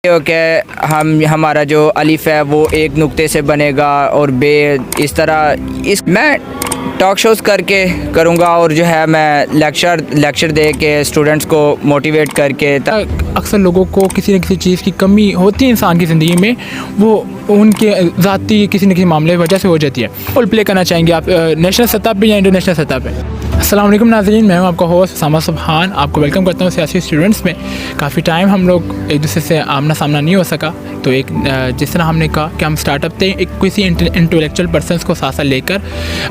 Okay हमारा जो अलिफ है वो एक नुक्ते से बनेगा और बे इस तरह मैं टॉक शोज़ करके करूँगा और जो है मैं लेक्चर दे के स्टूडेंट्स को मोटिवेट करके। अक्सर लोगों को किसी न किसी चीज़ की कमी होती है इंसान की ज़िंदगी में, वो उनके ज़ाती किसी न किसी मामले की वजह से हो जाती है। रोल प्ले करना चाहेंगे आप नेशनल सतह पे या इंटरनेशनल सतह पे? अस्सलाम वालेकुम नाज़रीन, मैं हूं आपका होस्ट उसामा सुबहान। आपको वेलकम करता हूं सियासी स्टूडेंट्स में। काफ़ी टाइम हम लोग एक दूसरे से आमना सामना नहीं हो सका, तो एक जिस तरह हमने कहा कि हम स्टार्टअप थे एक किसी इंटेलेक्चुअल पर्सनस को साथ साथ लेकर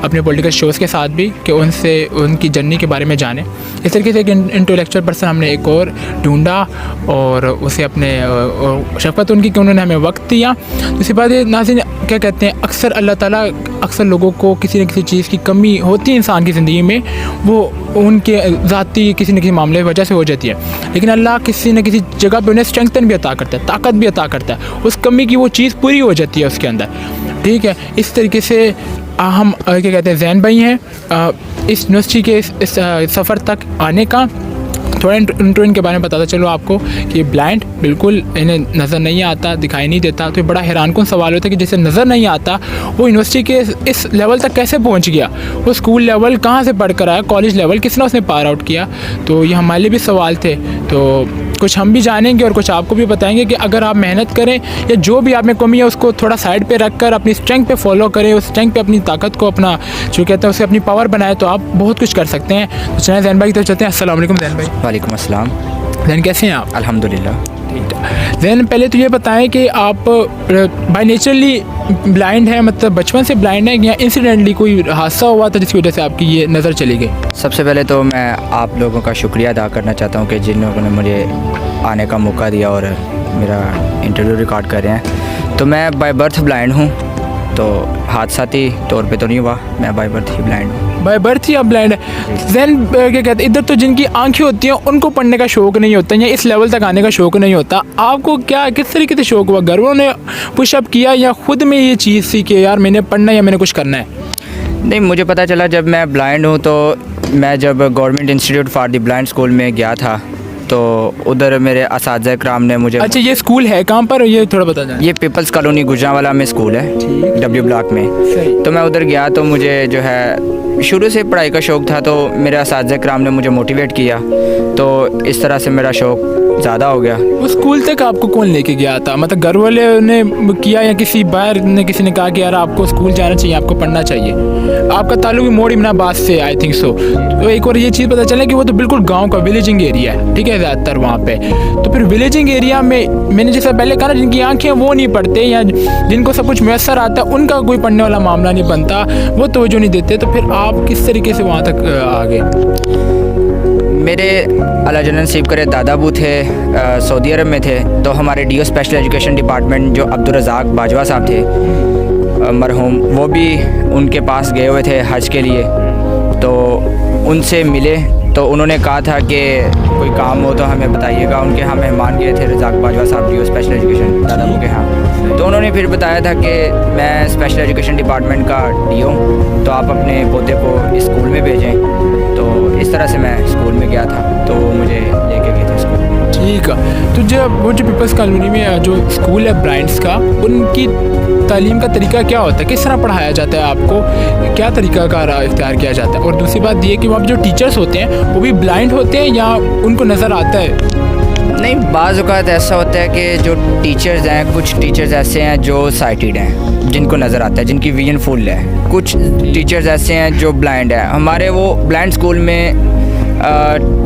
अपने पॉलिटिकल शोज़ के साथ भी कि उनसे उनकी जर्नी के बारे में जाने। इस तरीके से एक इंटेलेक्चुअल पर्सन हमने एक और ढूंढा और उसे अपने शफ़क़त उनकी कि उन्होंने हमें वक्त दिया। दूसरी बात ये नाज़रीन, क्या कहते हैं, अक्सर अल्लाह ताला अक्सर लोगों को किसी न किसी चीज़ की कमी होती है इंसान की ज़िंदगी में, वो उनके ज़ाती किसी न किसी मामले की वजह से हो जाती है, लेकिन अल्लाह किसी न किसी जगह पे उन्हें स्ट्रेंथन भी अता करता है, ताकत भी अता करता है, उस कमी की वो चीज़ पूरी हो जाती है उसके अंदर। ठीक है, इस तरीके से हम क्या कहते हैं जैन भाई हैं इस यूनिवर्सिटी के इस सफ़र तक आने का। थोड़ा इंट्रो इनके बारे में बताता चलो आपको कि ब्लाइंड बिल्कुल इन्हें नज़र नहीं आता, दिखाई नहीं देता, तो ये बड़ा हैरानकुन सवाल होता है कि जिसे नज़र नहीं आता वो यूनिवर्सिटी के इस लेवल तक कैसे पहुंच गया, वो स्कूल लेवल कहां से पढ़ कर आया, कॉलेज लेवल किसने उसने पार आउट किया। तो ये हमारे लिए भी सवाल थे, तो कुछ हम भी जानेंगे और कुछ आपको भी बताएंगे कि अगर आप मेहनत करें या जो भी आप में कमी है उसको थोड़ा साइड पे रख कर अपनी स्ट्रेंथ पे फॉलो करें, उस स्ट्रेंथ पे अपनी ताकत को अपना जो कहते हैं उसे अपनी पावर बनाए, तो आप बहुत कुछ कर सकते हैं। तो चलें जैन भाई तो चलते हैं। अस्सलाम वालेकुम जैन भाई। वालेकुम अस्सलाम। जैन कैसे हैं आप? अल्हम्दुलिल्लाह। जैन पहले तो ये बताएं कि आप बाय नेचरली ब्लाइंड है, मतलब बचपन से ब्लाइंड है या इंसिडेंटली कोई हादसा हुआ था जिसकी वजह से आपकी ये नज़र चली गई? सबसे पहले तो मैं आप लोगों का शुक्रिया अदा करना चाहता हूँ कि जिन लोगों ने मुझे आने का मौका दिया और मेरा इंटरव्यू रिकॉर्ड कर रहे हैं। तो मैं बाय बर्थ ब्लाइंड हूँ, तो हादसाती तौर पे तो नहीं हुआ, मैं बाय बर्थ ही ब्लाइंड हूँ। बाय बर्थ ही आप ब्लाइंड है। जैन क्या कहते हैं, इधर तो जिनकी आंखें होती हैं उनको पढ़ने का शौक़ नहीं होता या इस लेवल तक आने का शौक़ नहीं होता, आपको क्या किस तरीके से शौक़ हुआ? घर वालों ने पुशअप किया या ख़ुद में ये चीज़ थी कि यार मैंने पढ़ना है या मैंने कुछ करना है? नहीं, मुझे पता चला जब मैं ब्लाइंड हूँ, तो मैं जब government institute for the blind school में गया था तो उधर मेरे असातिज़ा कराम ने मुझे। अच्छा, ये स्कूल है कहाँ पर, ये थोड़ा बता दें। ये पीपल्स कॉलोनी गुजरांवाला में स्कूल है, डब्ल्यू ब्लॉक में। तो मैं उधर गया तो मुझे जो है शुरू से पढ़ाई का शौक़ था, तो मेरे असातिज़ा कराम ने मुझे मोटिवेट किया, तो इस तरह से मेरा शौक़ ज़्यादा हो गया। उस स्कूल तक आपको कौन लेके गया था? मतलब घर वाले ने किया या किसी बाहर ने किसी ने कहा कि यार आपको स्कूल जाना चाहिए, आपको पढ़ना चाहिए? आपका ताल्लुक मोड़ इमनाबाद से, आई थिंक सो। तो एक और ये चीज़ पता चला कि वो तो बिल्कुल गाँव का विलेजिंग एरिया है, ठीक है, ज़्यादातर वहाँ पे। तो फिर विलेजिंग एरिया में मैंने जैसा पहले कहा ना, जिनकी आँखें वो नहीं पढ़ते या जिनको सब कुछ मैसर आता है उनका कोई पढ़ने वाला मामला नहीं बनता, वो तवज्जो नहीं देते, तो फिर आप किस तरीके से वहाँ तक आ गए? मेरे अल्लाह जन्नत नसीब करे दादा अबू थे सऊदी अरब में थे, तो हमारे डीओ स्पेशल एजुकेशन डिपार्टमेंट जो अब्दुल रज़ाक बाजवा साहब थे मरहूम, वो भी उनके पास गए हुए थे हज के लिए, तो उनसे मिले, तो उन्होंने कहा था कि कोई काम हो तो हमें बताइएगा। उनके यहाँ मेहमान गए थे रज़ाक बाजवा साहब डीओ स्पेशल एजुकेशन दादा अबू के यहाँ, तो उन्होंने फिर बताया था कि मैं स्पेशल एजुकेशन डिपार्टमेंट का डीओ हूँ, तो आप अपने पोते को इस स्कूल में भेजें। तो इस तरह से मैं स्कूल में गया था, तो मुझे लेके गए थे स्कूल। ठीक है, तो जब वो जो पीपल्स कॉलोनी में जो स्कूल है ब्लाइंड्स का, उनकी तालीम का तरीका क्या होता है? किस तरह पढ़ाया जाता है आपको? क्या तरीका का इख्तियार किया जाता है? और दूसरी बात ये कि वहाँ पर जो टीचर्स होते हैं वो भी ब्लाइंड होते हैं या उनको नज़र आता है? नहीं, बाज़ औक़ात ऐसा होता है कि जो टीचर्स हैं, कुछ टीचर्स ऐसे हैं जो साइटेड हैं, जिनको नज़र आता है, जिनकी विजन फुल है। कुछ टीचर्स ऐसे हैं जो ब्लाइंड है। हमारे वो ब्लाइंड स्कूल में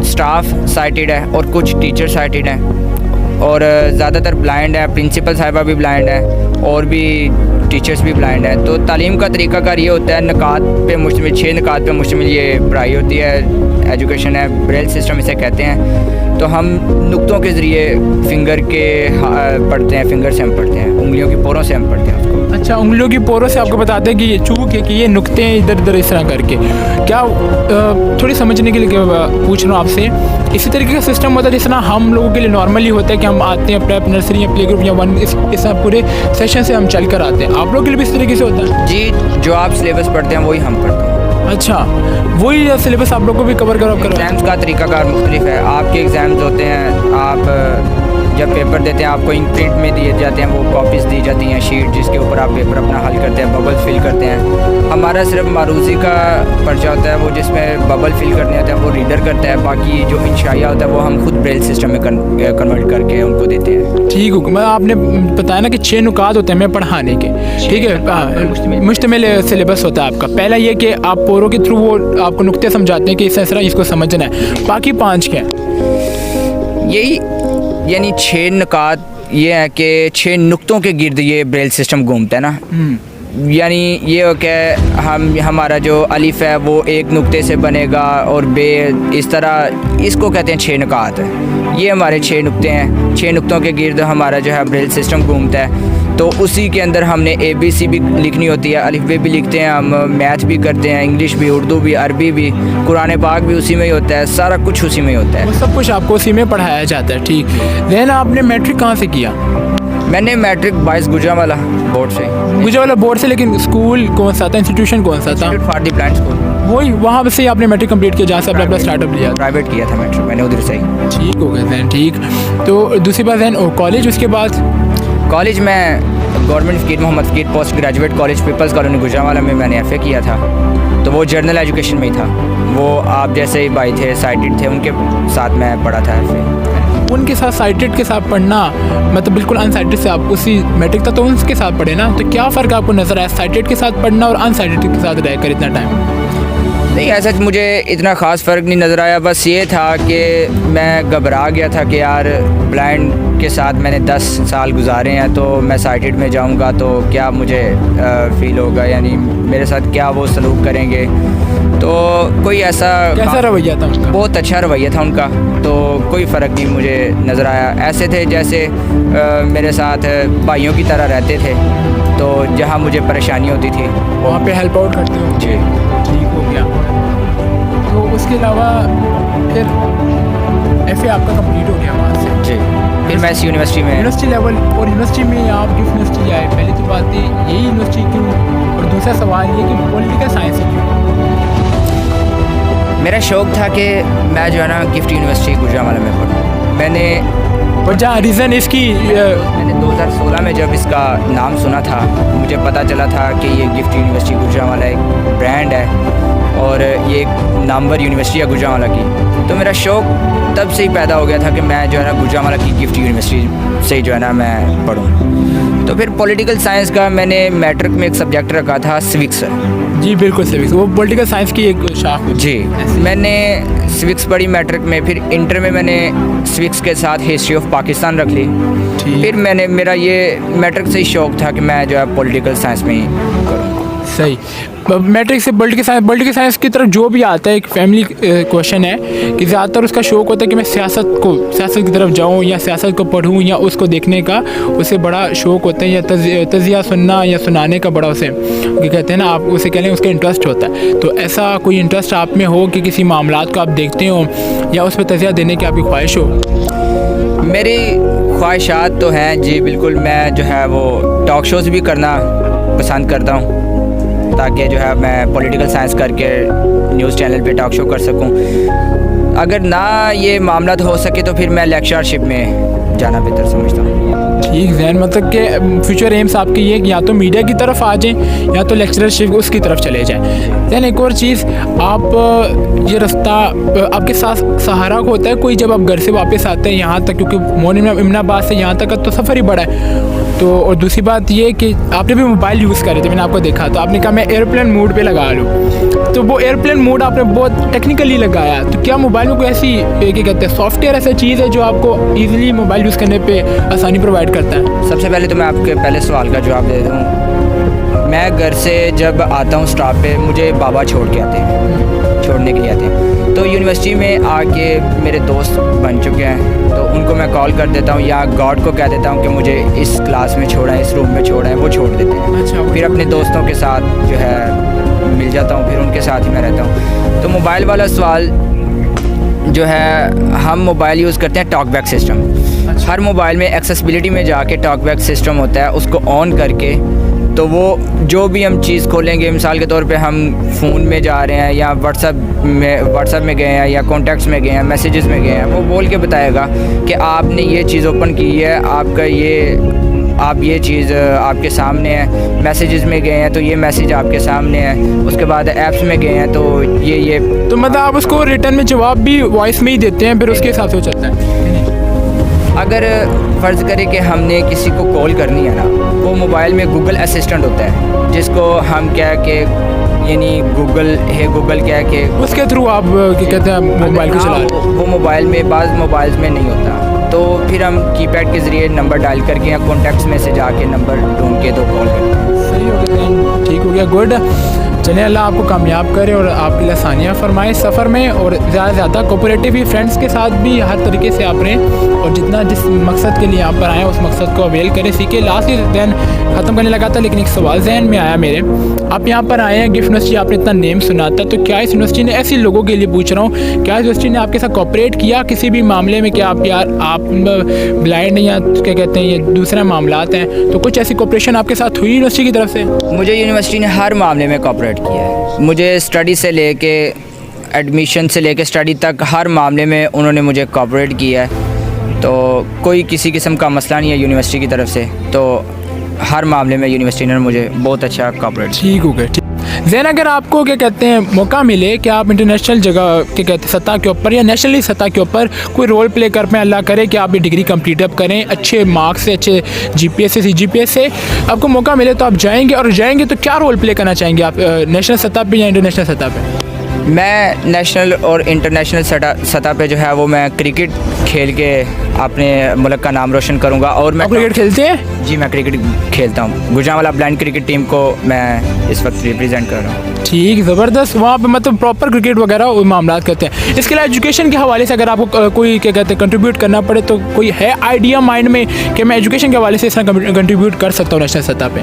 स्टाफ साइटेड है और कुछ टीचर साइटेड हैं, और ज़्यादातर ब्लाइंड है। प्रिंसिपल साहिबा भी ब्लाइंड है और भी टीचर्स भी ब्लाइंड है। तो तालीम का तरीक़ाकार ये होता है, निकात पे मुश्तमिल 6 निकात पे मुश्तमिल ये पढ़ाई होती है, एजुकेशन है, ब्रेल सिस्टम इसे कहते हैं। तो हम नुक्तों के ज़रिए फिंगर के पढ़ते हैं, फिंगर से हम पढ़ते हैं, उंगलियों की पोरों से हम पढ़ते हैं उसको। अच्छा, उंगलियों की पोरों से आपको बताते हैं कि ये चूक है, कि ये नुक्ते हैं इधर उधर, इस तरह करके। क्या थोड़ी समझने के लिए पूछ रहा हूँ आपसे, इसी तरीके का सिस्टम होता है जिस तरह हम लोगों के लिए नॉर्मली होता है कि हम आते हैं प्रेप, नर्सरी या प्ले ग्रुप या 1, इस पूरे सेशन से हम चल कर आते हैं? आप लोगों के लिए भी इस तरीके से होता है? जी, जो आप सिलेबस पढ़ते हैं वही हम पढ़ते हैं। अच्छा, वही सिलेबस आप लोग को भी कवर करो? एग्ज़ाम्स का तरीकाकार मुख्तलिफ है। आपके एग्ज़ाम्स होते हैं, आप जब पेपर देते हैं आपको इंक प्रिंट में दिए जाते हैं, वो कॉपीज़ दी जाती हैं, शीट जिसके ऊपर आप पेपर अपना हल करते हैं, बबल फिल करते हैं। हमारा सिर्फ मारूजी का पर्चा होता है, वो जिसमें बबल फिल करने होते हैं वो रीडर करता है, बाकी जो इंशाइया होता है वो हम खुद ब्रेल सिस्टम में कन्वर्ट करके उनको देते हैं। ठीक है, मैं आपने बताया ना कि 6 नुकात होते हैं हमें पढ़ाने के, ठीक है, मुश्तमिल सिलेबस होता है आपका। पहला ये कि आप पोरों के थ्रू वो आपको नुक्ते समझाते हैं कि इस तरह इसको समझना है, बाकी 5 क्या है? यही यानी 6 नुकात ये है कि 6 नुक्तों के गिर्द ये ब्रेल सिस्टम घूमता है ना। यानी ये हो कि हमारा जो अलिफ है वो एक नुक्ते से बनेगा और बे इस तरह, इसको कहते हैं 6 नुकात। ये हमारे 6 नुक्ते हैं। 6 नुक्तों के गिर्द हमारा जो है ब्रेल सिस्टम घूमता है। तो उसी के अंदर हमने ABC भी लिखनी होती है, अलिफ बे भी लिखते हैं हम, मैथ भी करते हैं, इंग्लिश भी, उर्दू भी, अरबी भी, कुरान पाक भी उसी में ही होता है, सारा कुछ उसी में ही होता वो है। सब कुछ आपको उसी में पढ़ाया जाता है। ठीक, देन आपने मैट्रिक कहाँ से किया? मैंने मैट्रिक 22 गुजरांवाला बोर्ड से। गुजरांवाला बोर्ड से, लेकिन स्कूल कौन सा था, इंस्टीट्यूशन कौन सा था? For the blind school. वही वहाँ से आपने मैट्रिक कंप्लीट किया जहाँ से आपने अपना स्टार्टअप लिया? प्राइवेट किया था मैट्रिक मैंने उधर से ही। ठीक हो गया दैन। ठीक, तो दूसरी बात दैन कॉलेज, उसके बाद? कॉलेज में government Fakir Mohammad Fakir post graduate college people's colony Gujranwala में मैंने FA किया था। तो वो जर्नल एजुकेशन में ही था। वो आप जैसे ही भाई थे, साइटेड थे, उनके साथ मैं पढ़ा था FA। उनके साथ साइटेड के साथ पढ़ना मतलब बिल्कुल अनसाइटेड से आप उसी मैट्रिक था तो उनके साथ पढ़े ना, तो क्या फ़र्क आपको नज़र आया साइटेड के साथ पढ़ना और अनसाइटेड के साथ रहकर इतना टाइम? नहीं, ऐसा मुझे इतना ख़ास फ़र्क नहीं नज़र आया। बस ये था कि मैं घबरा गया था कि यार ब्लाइंड के साथ मैंने 10 साल गुजारे हैं, तो मैं साइटेड में जाऊंगा तो क्या मुझे फ़ील होगा, यानी मेरे साथ क्या वो सलूक करेंगे। तो कोई ऐसा कैसा रवैया था उनका? बहुत अच्छा रवैया था उनका, तो कोई फ़र्क नहीं मुझे नज़र आया। ऐसे थे जैसे मेरे साथ भाइयों की तरह रहते थे, तो जहाँ मुझे परेशानी होती थी वहाँ पे हेल्प आउट करते हो? जी। ठीक हो गया। तो उसके अलावा फिर FA आपका कंप्लीट हो गया वहाँ से? जी। फिर मैं इस यूनिवर्सिटी में यूनिवर्सिटी लेवल, और यूनिवर्सिटी में आप किस यूनिवर्सिटी आए? पहली तो बात है यही यूनिवर्सिटी क्यों, और दूसरा सवाल ये कि पॉलिटिकल साइंस ही क्यों? मेरा शौक़ था कि मैं जो है ना गिफ्ट यूनिवर्सिटी गुजरांवाला में पढ़ूँ। मैंने वजह रीज़न इसकी मैंने 2016 में जब इसका नाम सुना था, मुझे पता चला था कि ये गिफ्ट यूनिवर्सिटी गुजरांवाला एक ब्रांड है और ये एक नामवर यूनिवर्सिटी है गुजरांवाला की। तो मेरा शौक़ तब से ही पैदा हो गया था कि मैं जो है ना गुजरांवाला की गिफ्ट यूनिवर्सिटी से जो है ना मैं पढ़ूँ। तो फिर पॉलिटिकल साइंस का मैंने मैट्रिक में एक सब्जेक्ट रखा था सिविक्स। जी बिल्कुल, सिविक्स वो पॉलिटिकल साइंस की एक शाख होती है। जी, मैंने सिविक्स पढ़ी मैट्रिक में। फिर इंटर में मैंने सिविक्स के साथ हिस्ट्री ऑफ पाकिस्तान रख ली। फिर मेरा ये मैट्रिक से ही शौक़ था कि मैं जो है पॉलिटिकल साइंस में ही करूँ। सही, मैट्रिक से पॉलिटिकल साइंस की तरफ जो भी आता है एक फैमिली क्वेश्चन है कि ज़्यादातर उसका शौक़ होता है कि मैं सियासत की तरफ जाऊं या सियासत को पढ़ूं या उसको देखने का उसे बड़ा शौक़ होता है, या तज़िया सुनना या सुनाने का बड़ा उसे कहते हैं ना, आप उसे कह लें उसका इंटरेस्ट होता है। तो ऐसा कोई इंटरेस्ट आप में हो कि किसी मामलात को आप देखते हो या उस पर तज़िया देने की आपकी ख्वाहिश हो? मेरी ख्वाहिशात तो हैं जी, बिल्कुल। मैं जो है वो टॉक शोज़ भी करना पसंद करता हूँ ताकि जो है मैं पॉलिटिकल साइंस करके न्यूज़ चैनल पे टॉक शो कर सकूं। अगर ना ये मामला हो सके तो फिर मैं लेक्चरशिप में जाना बेहतर समझता हूँ। ठीक जहन, मतलब कि फ्यूचर एम्स आपके ये या तो मीडिया की तरफ आ जाएं या तो लेक्चरशिप उसकी तरफ चले जाएं। दैन एक और चीज़, आप ये रास्ता आपके साथ सहारा होता है कोई जब आप घर से वापस आते हैं यहाँ तक, क्योंकि मोमिनाबाद से यहाँ तक का तो सफ़र ही बड़ा है। तो और दूसरी बात ये कि आपने भी मोबाइल यूज़ करे थे, मैंने आपको देखा, तो आपने कहा मैं एयरप्लेन मोड पे लगा लूँ, तो वो एयरप्लेन मोड आपने बहुत टेक्निकली लगाया। तो क्या मोबाइल में कोई ऐसी क्या कहते हैं सॉफ्टवेयर ऐसा चीज़ है जो आपको ईज़िली मोबाइल यूज़ करने पे आसानी प्रोवाइड करता है? सबसे पहले तो मैं आपके पहले सवाल का जवाब दे दूँ। मैं घर से जब आता हूँ स्टॉप पे, मुझे बाबा छोड़ के आते हैं, छोड़ने के लिए आते हैं। तो यूनिवर्सिटी में आके मेरे दोस्त बन चुके हैं, तो उनको मैं कॉल कर देता हूँ या गॉड को कह देता हूँ कि मुझे इस क्लास में छोड़ा है, इस रूम में छोड़ा है, वो छोड़ देते हैं। अच्छा, फिर अपने दोस्तों के साथ जो है मिल जाता हूँ, फिर उनके साथ ही मैं रहता हूँ। तो मोबाइल वाला सवाल जो है, हम मोबाइल यूज़ करते हैं टॉकबैक सिस्टम। हर मोबाइल में एक्सेसिबिलिटी में जाके टॉकबैक सिस्टम होता है, उसको ऑन करके तो वो जो भी हम चीज़ खोलेंगे, मिसाल के तौर पे हम फ़ोन में जा रहे हैं या व्हाट्सएप में गए हैं या कॉन्टैक्ट्स में गए हैं, मैसेजेस में गए हैं, वो बोल के बताएगा कि आपने ये चीज़ ओपन की है, आपका ये चीज़ आपके सामने है। मैसेजेस में गए हैं तो ये मैसेज आपके सामने है। उसके बाद ऐप्स में गए हैं तो ये तो मतलब आप उसको रिटर्न में जवाब भी वॉइस में ही देते हैं, फिर उसके हिसाब से हो चलता है। अगर फ़र्ज़ करें कि हमने किसी को कॉल करनी है ना, वो मोबाइल में गूगल असिस्टेंट होता है, जिसको हम क्या के यानी गूगल क्या के उसके थ्रू आप क्या कहते हैं मोबाइल को चला रहे हैं। वो मोबाइल में बाज़ मोबाइल्स में नहीं होता, तो फिर हम कीपैड के ज़रिए नंबर डायल करके या कॉन्टैक्ट्स में से जाके नंबर ढूंढ के तो कॉल करते हैं। सही हो गया then, ठीक हो गया, गुड। चलिए अल्लाह आपको कामयाब करे और आपके लिए आसानियाँ फरमाए सफ़र में, और ज़्यादा से ज़्यादा कोऑपरेटिव भी फ्रेंड्स के साथ भी हर तरीके से आप रहें, और जितना जिस मकसद के लिए यहाँ पर आए उस मकसद को अवेल करें, सीखे। लास्ट दैन ख़त्म करने लगा था, लेकिन एक सवाल जहन में आया मेरे। आप यहाँ पर आए हैं गिफ्ट यूनिवर्सिटी, आपने इतना नेम सुना था, तो क्या इस यूनिवर्सिटी ने, ऐसे लोगों के लिए पूछ रहा हूँ, क्या इस यूनिवर्सिटी ने आपके साथ कोऑपरेट किया किसी भी मामले में? क्या आप ब्लाइंड हैं या क्या कहते हैं ये दूसरे मामलात हैं, तो कुछ ऐसी कोऑपरेशन आपके साथ हुई यूनिवर्सिटी की तरफ से? मुझे यूनिवर्सिटी ने हर मामले में कोऑपरेट किया है। मुझे स्टडी से लेके एडमिशन से लेके स्टडी तक हर मामले में उन्होंने मुझे कोऑपरेट किया है, तो कोई किसी किस्म का मसला नहीं है यूनिवर्सिटी की तरफ से। तो हर मामले में यूनिवर्सिटी ने मुझे बहुत अच्छा कोऑपरेट। ठीक हो गया, ठीक। ज़ैन, अगर आपको क्या कहते हैं मौका मिले कि आप इंटरनेशनल जगह क्या कहते हैं सतह के ऊपर या नेशनली सतह के ऊपर कोई रोल प्ले कर पाएँ, अल्लाह करे कि आप ये डिग्री कंप्लीट अप करें अच्छे मार्क्स से, अच्छे जीपीएस से, सीजीपीएस से, आपको मौका मिले तो आप जाएंगे, और जाएंगे तो क्या रोल प्ले करना चाहेंगे आप नेशनल सतह पे या इंटरनेशनल सतह पे? मैं नेशनल और इंटरनेशनल सतह पे जो है वो मैं क्रिकेट खेल के अपने मुल्क का नाम रोशन करूंगा। और मैं क्रिकेट खेलते हैं? जी, मैं क्रिकेट खेलता हूँ। गुजरांवाला ब्लाइंड क्रिकेट टीम को मैं इस वक्त रिप्रेजेंट कर रहा हूँ। ठीक, ज़बरदस्त। वहाँ पे मतलब प्रॉपर क्रिकेट वगैरह मामला करते हैं। इसके अलावा एजुकेशन के हवाले से अगर आपको कोई क्या कहते हैं कंट्रीब्यूट करना पड़े, तो कोई है आइडिया माइंड में कि मैं एजुकेशन के हवाले से इस तरह कंट्रीब्यूट कर सकता हूँ नेशनल सतह पे?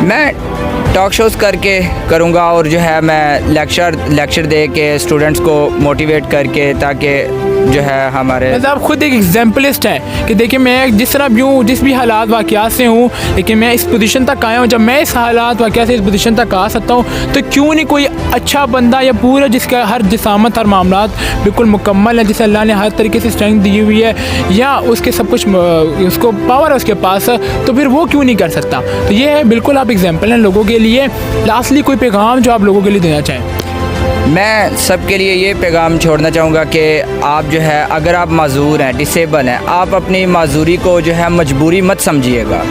मैं टॉक शोज़ करके करूँगा, और जो है मैं लेक्चर दे के स्टूडेंट्स को मोटिवेट करके, ताकि जो है हमारे आप खुद एक एग्जाम्पलिस्ट हैं कि देखिए मैं जिस तरह भी हूँ, जिस भी हालात वाक़यात से हूँ, लेकिन मैं इस पोजीशन तक आया हूँ। जब मैं इस हालात वाक़यात से इस पोजीशन तक आ सकता हूँ, तो क्यों नहीं कोई अच्छा बंदा या पूरा जिसका हर जिसामत, हर मामलात बिल्कुल मुकम्मल है, जिसे अल्लाह ने हर तरीके से स्ट्रेंथ दी हुई है, या उसके सब कुछ उसको पावर है उसके पास, तो फिर वो क्यों नहीं कर सकता? तो ये है बिल्कुल आप एग्जाम्पल हैं लोगों के लिए। लास्टली कोई पैगाम जो आप लोगों के लिए देना चाहें? मैं सबके लिए ये पैगाम छोड़ना चाहूँगा कि आप जो है, अगर आप माजूर हैं, डिसेबल हैं, आप अपनी माजूरी को जो है मजबूरी मत समझिएगा।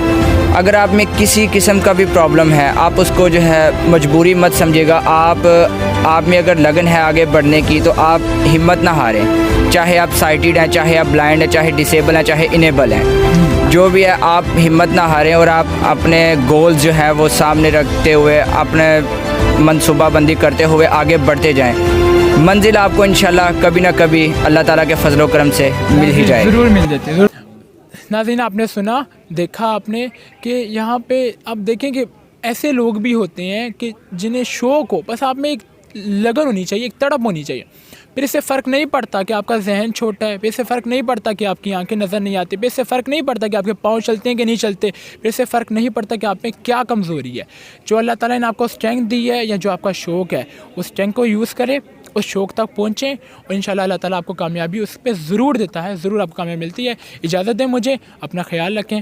अगर आप में किसी किस्म का भी प्रॉब्लम है, आप उसको जो है मजबूरी मत समझिएगा। आप में अगर लगन है आगे बढ़ने की, तो आप हिम्मत ना हारें। चाहे आप साइटेड हैं, चाहे आप ब्लाइंड हैं, चाहे डिसेबल हैं, चाहे इनेबल हैं, जो भी है आप हिम्मत ना हारें, और आप अपने गोल्स जो है वो सामने रखते हुए, अपने मनसूबाबंदी करते हुए आगे बढ़ते जाएं। मंजिल आपको इंशाल्लाह कभी ना कभी अल्लाह ताला के फजल व करम से मिल ही जाएगी। ज़रूर मिल जाती है। नाज़रीन, आपने सुना, देखा आपने कि यहाँ पे आप देखें कि ऐसे लोग भी होते हैं कि जिन्हें शौक़ हो, बस आप में एक लगन होनी चाहिए, एक तड़प होनी चाहिए। फिर इससे फ़र्क नहीं पड़ता कि आपका जहन छोटा है, फिर इससे फ़र्क नहीं पड़ता कि आपकी आंखें नज़र नहीं आती, फिर इससे फ़र्क नहीं पड़ता कि आपके पाँव चलते हैं कि नहीं चलते, फिर इससे फ़र्क नहीं पड़ता कि आप में क्या कमज़ोरी है। जो अल्लाह ताला ने आपको स्ट्रेंथ दी है या जो आपका शौक़ है, उस स्ट्रेंथ को यूज़ करें, उस शौक़ तक पहुँचें, और इंशाल्लाह अल्लाह ताला आपको कामयाबी उस पर ज़रूर देता है, ज़रूर आपको कामयाबी मिलती है। इजाज़त दें मुझे, अपना ख्याल रखें।